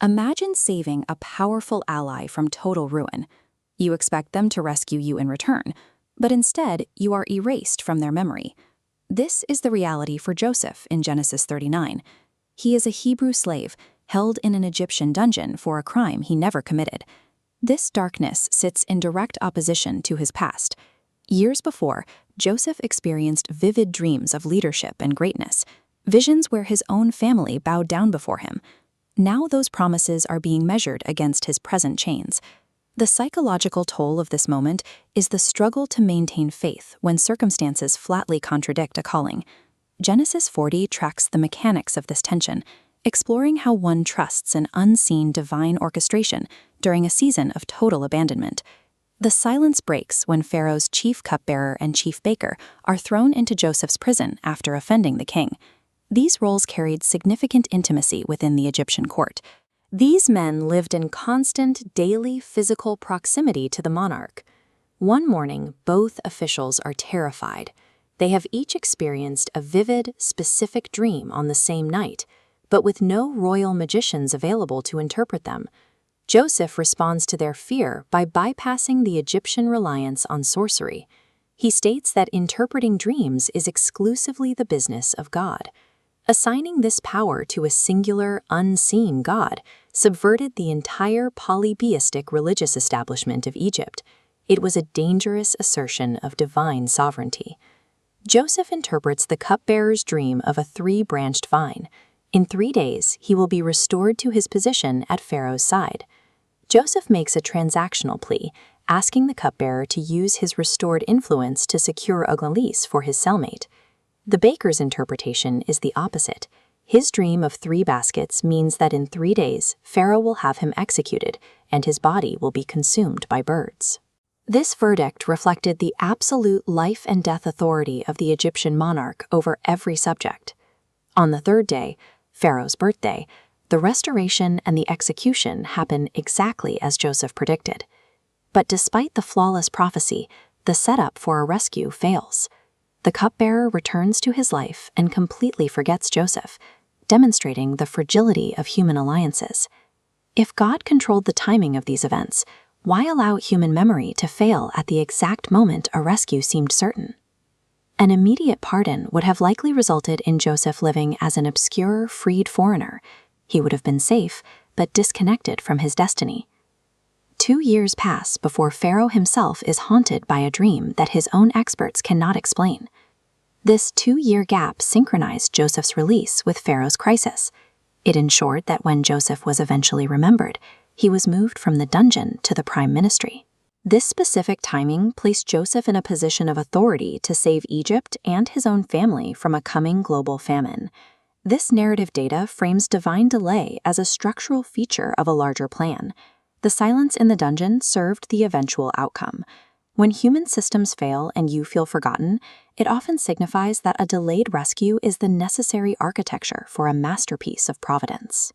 Imagine saving a powerful ally from total ruin. You expect them to rescue you in return, but instead you are erased from their memory. This is the reality for Joseph in Genesis 39. He is a Hebrew slave, held in an Egyptian dungeon for a crime he never committed. This darkness sits in direct opposition to his past. Years before, Joseph experienced vivid dreams of leadership and greatness, visions where his own family bowed down before him. Now those promises are being measured against his present chains. The psychological toll of this moment is the struggle to maintain faith when circumstances flatly contradict a calling. Genesis 40 tracks the mechanics of this tension, exploring how one trusts an unseen divine orchestration during a season of total abandonment. The silence breaks when Pharaoh's chief cupbearer and chief baker are thrown into Joseph's prison after offending the king. These roles carried significant intimacy within the Egyptian court. These men lived in constant, daily physical proximity to the monarch. One morning, both officials are terrified. They have each experienced a vivid, specific dream on the same night, but with no royal magicians available to interpret them. Joseph responds to their fear by bypassing the Egyptian reliance on sorcery. He states that interpreting dreams is exclusively the business of God. Assigning this power to a singular, unseen God subverted the entire polytheistic religious establishment of Egypt. It was a dangerous assertion of divine sovereignty. Joseph interprets the cupbearer's dream of a three-branched vine. In 3 days, he will be restored to his position at Pharaoh's side. Joseph makes a transactional plea, asking the cupbearer to use his restored influence to secure a release for his cellmate. The baker's interpretation is the opposite. His dream of 3 baskets means that in 3 days, Pharaoh will have him executed, and his body will be consumed by birds. This verdict reflected the absolute life and death authority of the Egyptian monarch over every subject. On the 3rd day, Pharaoh's birthday, the restoration and the execution happen exactly as Joseph predicted. But despite the flawless prophecy, the setup for a rescue fails. The cupbearer returns to his life and completely forgets Joseph, demonstrating the fragility of human alliances. If God controlled the timing of these events, why allow human memory to fail at the exact moment a rescue seemed certain? An immediate pardon would have likely resulted in Joseph living as an obscure, freed foreigner. He would have been safe, but disconnected from his destiny. 2 years pass before Pharaoh himself is haunted by a dream that his own experts cannot explain. This 2-year gap synchronized Joseph's release with Pharaoh's crisis. It ensured that when Joseph was eventually remembered, he was moved from the dungeon to the prime ministry. This specific timing placed Joseph in a position of authority to save Egypt and his own family from a coming global famine. This narrative data frames divine delay as a structural feature of a larger plan. The silence in the dungeon served the eventual outcome. When human systems fail and you feel forgotten, it often signifies that a delayed rescue is the necessary architecture for a masterpiece of providence.